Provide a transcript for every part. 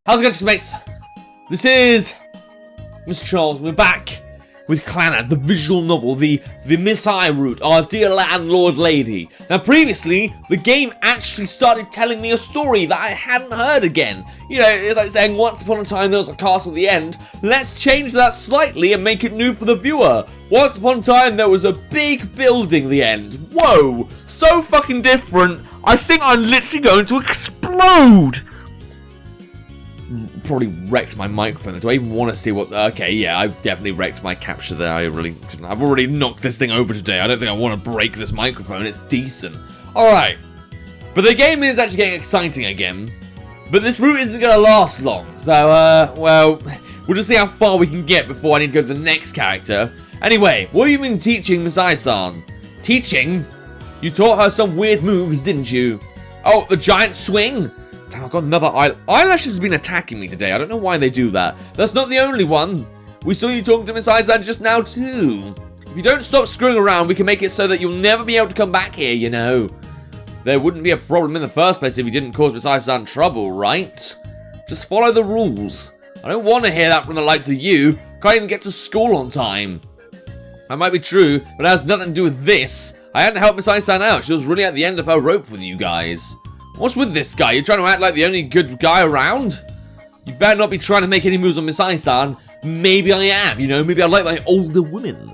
How's it going, mates? This is Mrjacharles. We're back with Clannad, the visual novel, the Misae route, our dear landlord lady. Now, previously, the game actually started telling me a story that I hadn't heard again. You know, it's like saying, once upon a time there was a castle at the end. Let's change that slightly and make it new for the viewer. Once upon a time there was a big building at the end. Whoa, so fucking different. I think I'm literally going to explode. Probably wrecked my microphone. Do I even want to see what... Okay, yeah, I've definitely wrecked my capture there. I've already knocked this thing over today. I don't think I want to break this microphone. It's decent. Alright. But the game is actually getting exciting again. But this route isn't going to last long. So, well, we'll just see how far we can get before I need to go to the next character. Anyway, what have you been teaching Misae-san? Teaching? You taught her some weird moves, didn't you? Oh, the giant swing? Damn, I've got another eyelashes have been attacking me today. I don't know why they do that. That's not the only one. We saw you talking to Misae-san just now too. If you don't stop screwing around, we can make it so that you'll never be able to come back here, you know. There wouldn't be a problem in the first place if you didn't cause Misae-san trouble, right? Just follow the rules. I don't want to hear that from the likes of you. Can't even get to school on time. That might be true, but it has nothing to do with this. I had to help Misae-san out. She was really at the end of her rope with you guys. What's with this guy? You're trying to act like the only good guy around? You better not be trying to make any moves on Misae-san. Maybe I am, you know? Maybe I like my older women.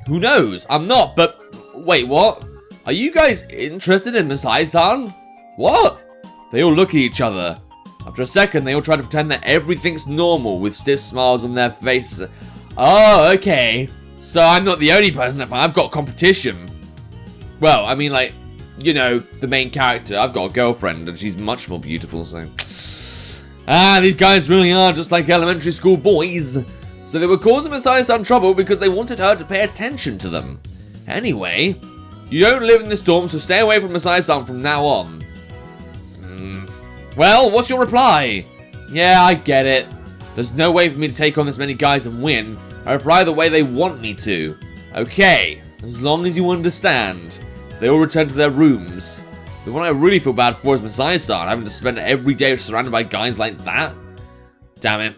Who knows? I'm not, but... Wait, what? Are you guys interested in Misae-san? What? They all look at each other. After a second, they all try to pretend that everything's normal with stiff smiles on their faces. Oh, okay. So I'm not the only person that I've got competition. Well, I mean, like... You know, the main character. I've got a girlfriend and she's much more beautiful, so... these guys really are just like elementary school boys. So they were causing Misae-san trouble because they wanted her to pay attention to them. Anyway, you don't live in this dorm, so stay away from Misae-san from now on. Well, what's your reply? Yeah, I get it. There's no way for me to take on this many guys and win. I reply the way they want me to. Okay, as long as you understand. They all return to their rooms. The one I really feel bad for is Misae-san, having to spend every day surrounded by guys like that. Damn it.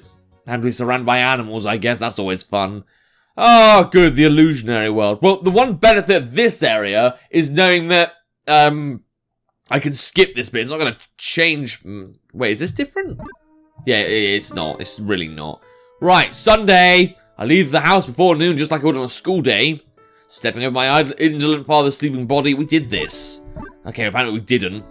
Having to be surrounded by animals, I guess. That's always fun. Oh, good. The illusionary world. Well, the one benefit of this area is knowing that, I can skip this bit. It's not going to change. Wait, is this different? Yeah, it's not. It's really not. Right, Sunday. I leave the house before noon just like I would on a school day. Stepping over my indolent father's sleeping body, we did this. Okay, apparently we didn't.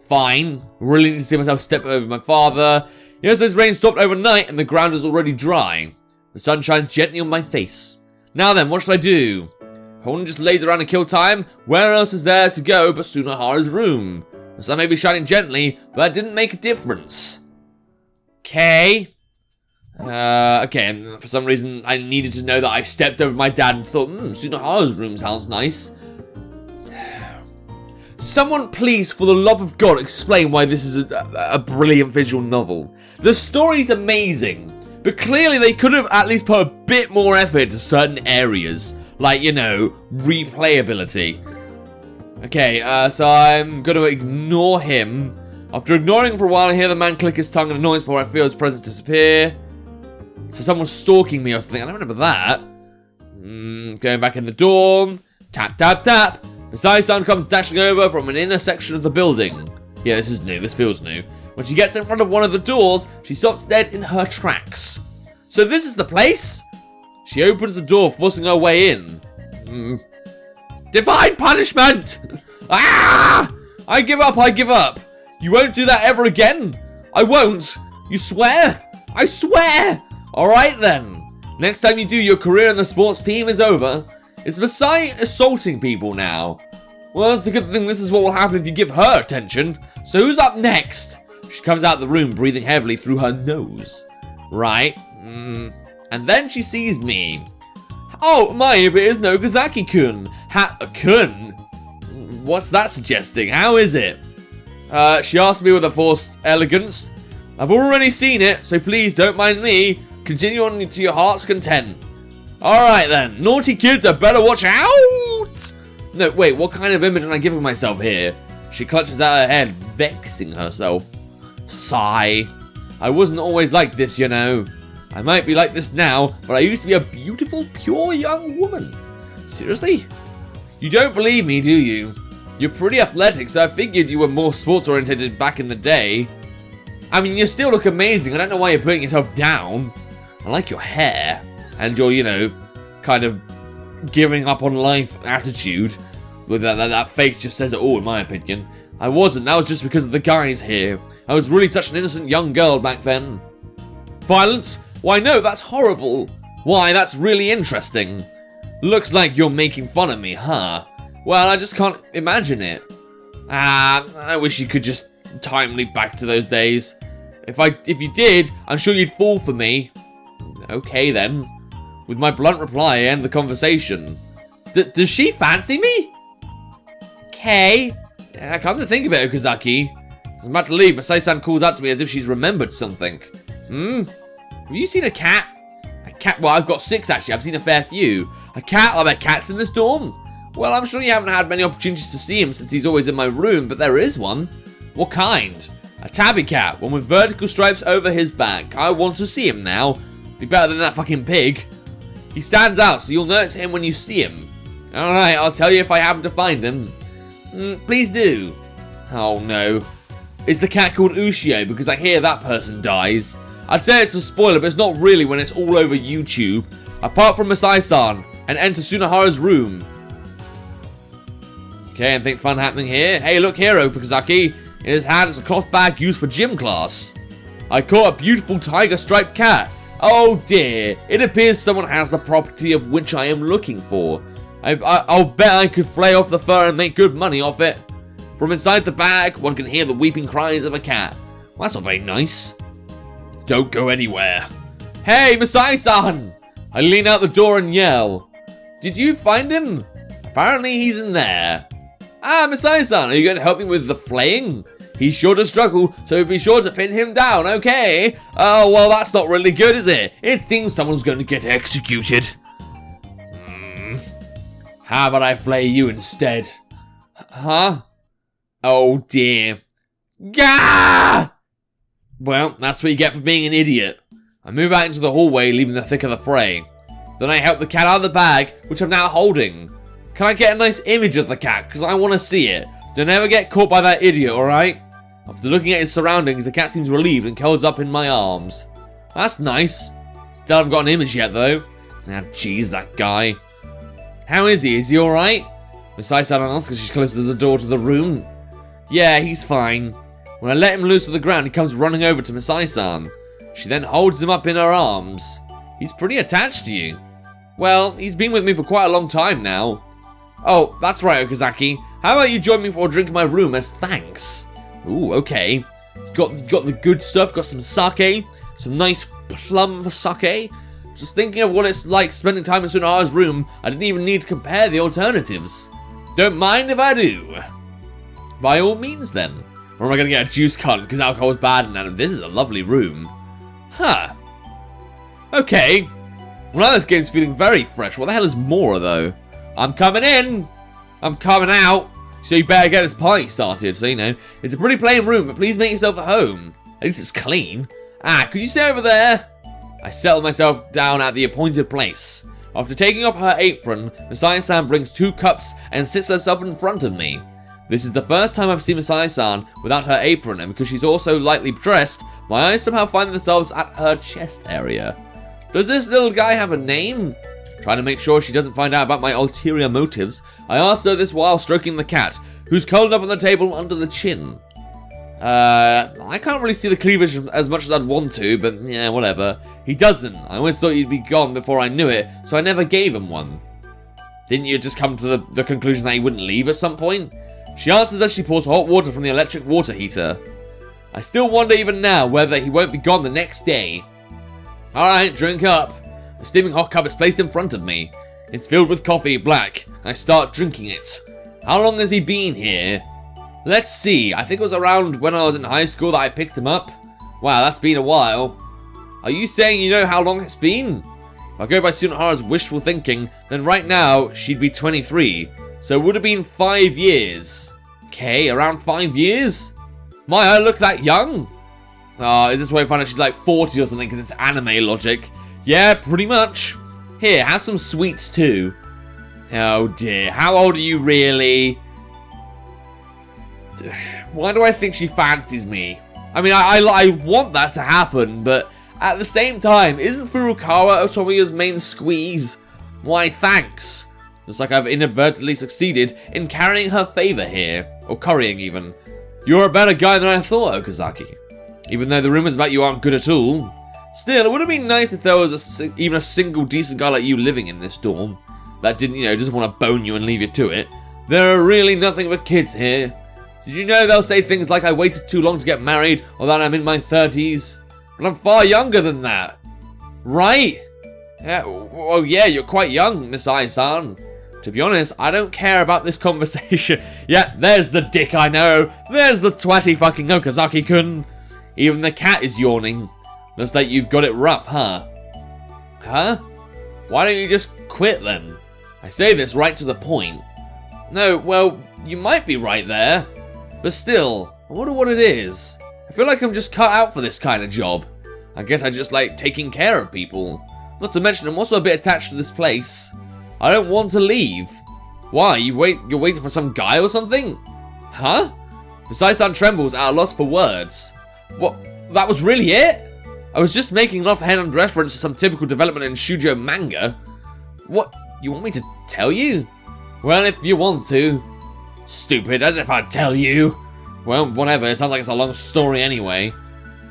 Fine. Really need to see myself step over my father. Yes, this rain stopped overnight and the ground is already dry. The sun shines gently on my face. Now then, what should I do? If I want to just laze around and kill time, where else is there to go but Sunahara's room? The sun may be shining gently, but that didn't make a difference. Okay. Okay, and for some reason I needed to know that I stepped over my dad and thought, Sunahara's room sounds nice. Someone please, for the love of God, explain why this is a brilliant visual novel. The story's amazing, but clearly they could have at least put a bit more effort into certain areas. Like, you know, replayability. Okay, so I'm gonna ignore him. After ignoring him for a while, I hear the man click his tongue in annoyance before I feel his presence disappear. So someone's stalking me or something. I don't remember that. Going back in the dorm. Tap, tap, tap. Misae-san comes dashing over from an inner section of the building. Yeah, this is new. This feels new. When she gets in front of one of the doors, she stops dead in her tracks. So this is the place? She opens the door, forcing her way in. Divine punishment! Ah! I give up, I give up. You won't do that ever again? I won't. You swear? I swear! Alright then. Next time you do, your career in the sports team is over. Is Misae assaulting people now? Well, that's the good thing. This is what will happen if you give her attention. So who's up next? She comes out of the room, breathing heavily through her nose. Right. And then she sees me. Oh, my, if it is Nogazaki-kun. Kun? What's that suggesting? How is it? She asked me with a forced elegance. I've already seen it, so please don't mind me. Continue on to your heart's content. Alright then, naughty kids had better watch out! No, wait, what kind of image am I giving myself here? She clutches at her head, vexing herself. Sigh. I wasn't always like this, you know. I might be like this now, but I used to be a beautiful, pure young woman. Seriously? You don't believe me, do you? You're pretty athletic, so I figured you were more sports-oriented back in the day. I mean, you still look amazing. I don't know why you're putting yourself down. I like your hair and your, you know, kind of giving up on life attitude. With that face just says it all, in my opinion. I wasn't. That was just because of the guys here. I was really such an innocent young girl back then. Violence? Why, no, that's horrible. Why, that's really interesting. Looks like you're making fun of me, huh? Well, I just can't imagine it. I wish you could just time me back to those days. If you did, I'm sure you'd fall for me. Okay, then. With my blunt reply, I end the conversation. Does she fancy me? Okay. Come to think of it, Okazaki. As I'm about to leave, Misae-san calls out to me as if she's remembered something. Have you seen a cat? A cat? Well, I've got 6 actually. I've seen a fair few. A cat? Are there cats in this dorm? Well, I'm sure you haven't had many opportunities to see him since he's always in my room, but there is one. What kind? A tabby cat, one with vertical stripes over his back. I want to see him now. Be better than that fucking pig. He stands out, so you'll notice him when you see him. Alright, I'll tell you if I happen to find him. Please do. Oh no. Is the cat called Ushio? Because I hear that person dies. I'd say it's a spoiler, but it's not really when it's all over YouTube. Apart from Misae-san, and enter Tsunahara's room. Okay, anything fun happening here? Hey, look here, Okazaki. In his hand is a cloth bag used for gym class. I caught a beautiful tiger-striped cat. Oh dear, it appears someone has the property of which I am looking for. I'll bet I could flay off the fur and make good money off it. From inside the bag, one can hear the weeping cries of a cat. Well, that's not very nice. Don't go anywhere. Hey, Misae-san! I lean out the door and yell. Did you find him? Apparently he's in there. Misae-san, are you going to help me with the flaying? He's sure to struggle, so be sure to pin him down, okay? Oh, well, that's not really good, is it? It seems someone's going to get executed. How about I flay you instead? Huh? Oh, dear. Gah! Well, that's what you get for being an idiot. I move out into the hallway, leaving the thick of the fray. Then I help the cat out of the bag, which I'm now holding. Can I get a nice image of the cat? Because I want to see it. Don't ever get caught by that idiot, alright? After looking at his surroundings, the cat seems relieved and curls up in my arms. That's nice. Still haven't got an image yet, though. Jeez, that guy. How is he? Is he alright? Misae-san asks as she's close to the door to the room. Yeah, he's fine. When I let him loose to the ground, he comes running over to Misae-san. She then holds him up in her arms. He's pretty attached to you. Well, he's been with me for quite a long time now. Oh, that's right, Okazaki. How about you join me for a drink in my room as thanks? Ooh, okay. Got the good stuff, got some sake, some nice plum sake. Just thinking of what it's like spending time in Tsunahara's room, I didn't even need to compare the alternatives. Don't mind if I do. By all means, then. Or am I going to get a juice cunt because alcohol is bad and this is a lovely room? Huh. Okay. Well, now this game's feeling very fresh. What the hell is Mora, though? I'm coming in. I'm coming out. So you better get this party started. So, you know, it's a pretty plain room, but please make yourself at home. At least it's clean. Could you stay over there? I settle myself down at the appointed place. After taking off her apron, Misae-san brings 2 cups and sits herself in front of me. This is the first time I've seen Misae-san without her apron, and because she's also lightly dressed, my eyes somehow find themselves at her chest area. Does this little guy have a name? Trying to make sure she doesn't find out about my ulterior motives, I asked her this while stroking the cat, who's curled up on the table under the chin. I can't really see the cleavage as much as I'd want to, but yeah, whatever. He doesn't. I always thought he'd be gone before I knew it, so I never gave him one. Didn't you just come to the conclusion that he wouldn't leave at some point? She answers as she pours hot water from the electric water heater. I still wonder even now whether he won't be gone the next day. Alright, drink up. The steaming hot cup is placed in front of me. It's filled with coffee, black. I start drinking it. How long has he been here? Let's see, I think it was around when I was in high school that I picked him up. Wow, that's been a while. Are you saying you know how long it's been? If I go by Tsunahara's wishful thinking, then right now she'd be 23. So it would have been 5 years. Okay, around 5 years? My, I look that young? Is this where we find out she's like 40 or something because it's anime logic? Yeah, pretty much. Here, have some sweets too. Oh dear, how old are you really? Why do I think she fancies me? I mean, I want that to happen, but at the same time, isn't Furukawa Otomiya's main squeeze? Why, thanks. Looks like I've inadvertently succeeded in carrying her favor here. Or currying, even. You're a better guy than I thought, Okazaki. Even though the rumors about you aren't good at all. Still, it would have been nice if there was even a single decent guy like you living in this dorm. That didn't, just want to bone you and leave you to it. There are really nothing but kids here. Did you know they'll say things like I waited too long to get married, or that I'm in my 30s? But I'm far younger than that. Right? Yeah, well, yeah, you're quite young, Misae-san. To be honest, I don't care about this conversation. Yeah, there's the dick I know. There's the twatty fucking Okazaki-kun. Even the cat is yawning. Looks like you've got it rough, huh? Huh? Why don't you just quit then? I say this right to the point. No, well, you might be right there. But still, I wonder what it is. I feel like I'm just cut out for this kind of job. I guess I just like taking care of people. Not to mention, I'm also a bit attached to this place. I don't want to leave. Why? You're waiting for some guy or something? Huh? Misae-san trembles at a loss for words. What? That was really it? I was just making an offhand reference to some typical development in shoujo manga. What? You want me to tell you? Well, if you want to. Stupid, as if I'd tell you. Well, whatever, it sounds like it's a long story anyway.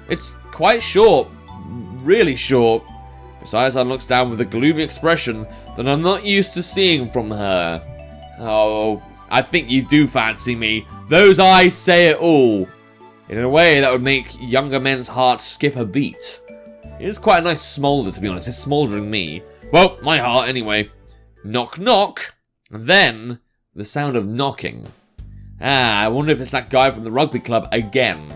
It's quite short. Really short. Misae-san looks down with a gloomy expression that I'm not used to seeing from her. Oh, I think you do fancy me. Those eyes say it all. In a way that would make younger men's hearts skip a beat. It is quite a nice smolder, to be honest. It's smoldering me. Well, my heart anyway. Knock, knock. Then, the sound of knocking. I wonder if it's that guy from the rugby club again.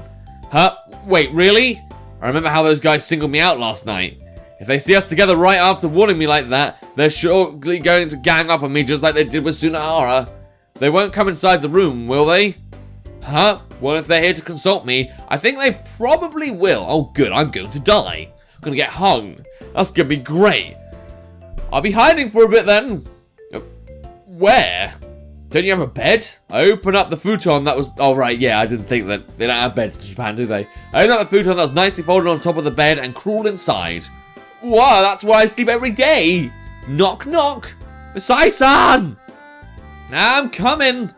Huh? Wait, really? I remember how those guys singled me out last night. If they see us together right after warning me like that, they're surely going to gang up on me just like they did with Sunahara. They won't come inside the room, will they? Huh? Well, if they're here to consult me, I think they probably will. Oh, good, I'm going to die. I'm going to get hung. That's going to be great. I'll be hiding for a bit then. Where? Don't you have a bed? I open up the futon that was... Oh, right, yeah, I didn't think that... They don't have beds in Japan, do they? I open up the futon that was nicely folded on top of the bed and crawl inside. Wow, that's where I sleep every day. Knock, knock. Misae-san! I'm coming.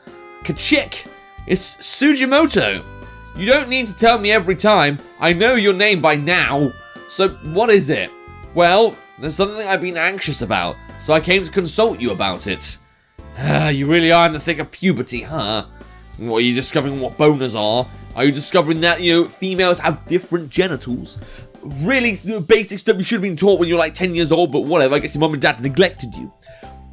Kachik. It's Sujimoto. You don't need to tell me every time. I know your name by now. So, what is it? Well, there's something I've been anxious about, so I came to consult you about it. You really are in the thick of puberty, huh? What, are you discovering what boners are? Are you discovering that, females have different genitals? Really basic stuff you should have been taught when you were like 10 years old, but whatever, I guess your mum and dad neglected you.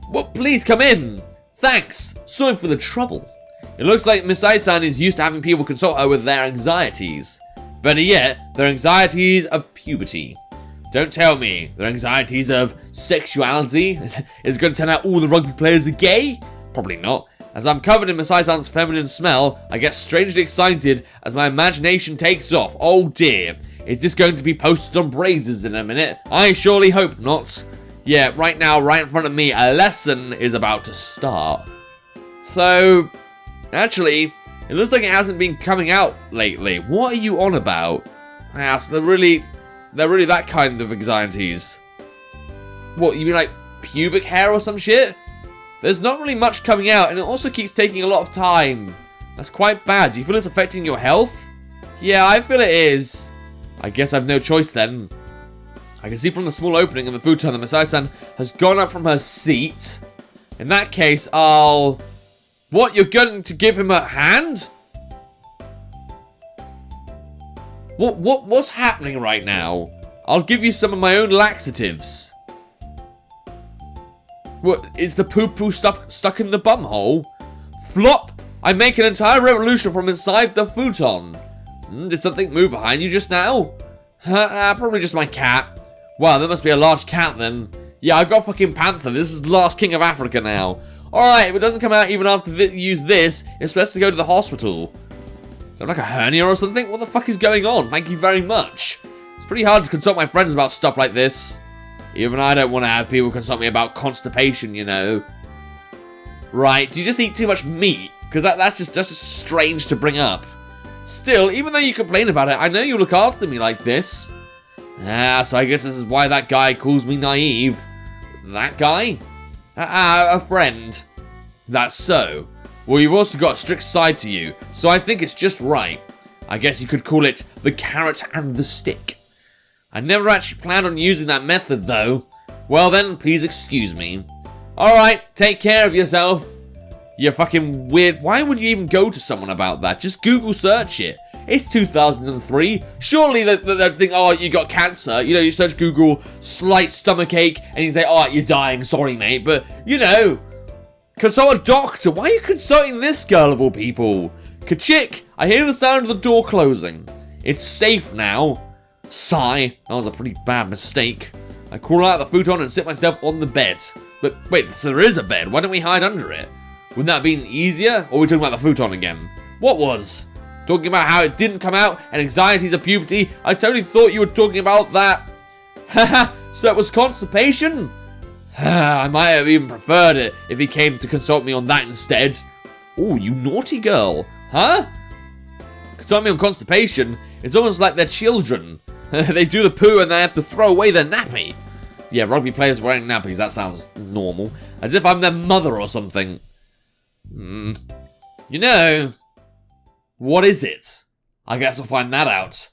Well, please come in. Thanks. Sorry for the trouble. It looks like Misae-san is used to having people consult her with their anxieties. Better yet, their anxieties of puberty. Don't tell me their anxieties of sexuality. Is it going to turn out all the rugby players are gay? Probably not. As I'm covered in Misae-san's feminine smell, I get strangely excited as my imagination takes off. Oh dear. Is this going to be posted on Brazers in a minute? I surely hope not. Yeah, right now, right in front of me, a lesson is about to start. So, actually, it looks like it hasn't been coming out lately. What are you on about? So they're really that kind of anxieties. What, you mean like pubic hair or some shit? There's not really much coming out, and it also keeps taking a lot of time. That's quite bad. Do you feel it's affecting your health? Yeah, I feel it is. I guess I've no choice then. I can see from the small opening in the futon that Misae-san has gone up from her seat. In that case, I'll... What, you're going to give him a hand? What's happening right now? I'll give you some of my own laxatives. What, is the poo-poo stuck in the bumhole? Flop! I make an entire revolution from inside the futon. Did something move behind you just now? Probably just my cat. Wow, that must be a large cat then. Yeah, I got fucking Panther. This is the last king of Africa now. Alright, if it doesn't come out even after you use this, it's best to go to the hospital. Do I have like a hernia or something? What the fuck is going on? Thank you very much. It's pretty hard to consult my friends about stuff like this. Even I don't want to have people consult me about constipation, you know. Right, do you just eat too much meat? Because that's just strange to bring up. Still, even though you complain about it, I know you look after me like this. So I guess this is why that guy calls me naive. That guy? A friend. That's so. Well, you've also got a strict side to you, so I think it's just right. I guess you could call it the carrot and the stick. I never actually planned on using that method, though. Well then, please excuse me. Alright, take care of yourself. You're fucking weird. Why would you even go to someone about that? Just Google search it. It's 2003. Surely they'd think, oh, you got cancer. You know, you search Google, slight stomachache, and you say, oh, you're dying. Sorry, mate. But, you know, consult a doctor. Why are you consulting this girl of all people? Kachik, I hear the sound of the door closing. It's safe now. Sigh. That was a pretty bad mistake. I crawl out of the futon and sit myself on the bed. But wait, so there is a bed. Why don't we hide under it? Wouldn't that have been easier? Or are we talking about the futon again? What was? Talking about how it didn't come out and anxieties of puberty? I totally thought you were talking about that. Haha, so it was constipation? I might have even preferred it if he came to consult me on that instead. Oh, you naughty girl. Huh? Consult me on constipation? It's almost like they're children. They do the poo and they have to throw away their nappy. Yeah, rugby players wearing nappies, that sounds normal. As if I'm their mother or something. You know, what is it? I guess we'll find that out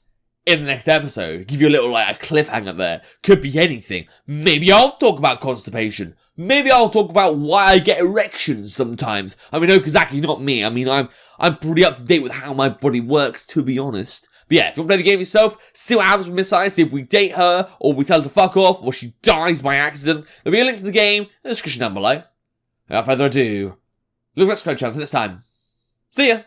in the next episode. Give you a little, like, a cliffhanger there. Could be anything. Maybe I'll talk about constipation. Maybe I'll talk about why I get erections sometimes. I mean, Okazaki, not me. I mean, I'm pretty up to date with how my body works, to be honest. But yeah, if you want to play the game yourself, see what happens with Misae, see if we date her, or we tell her to fuck off, or she dies by accident. There'll be a link to the game in the description down below. Without further ado, look at the subscribe channel for this time. See ya!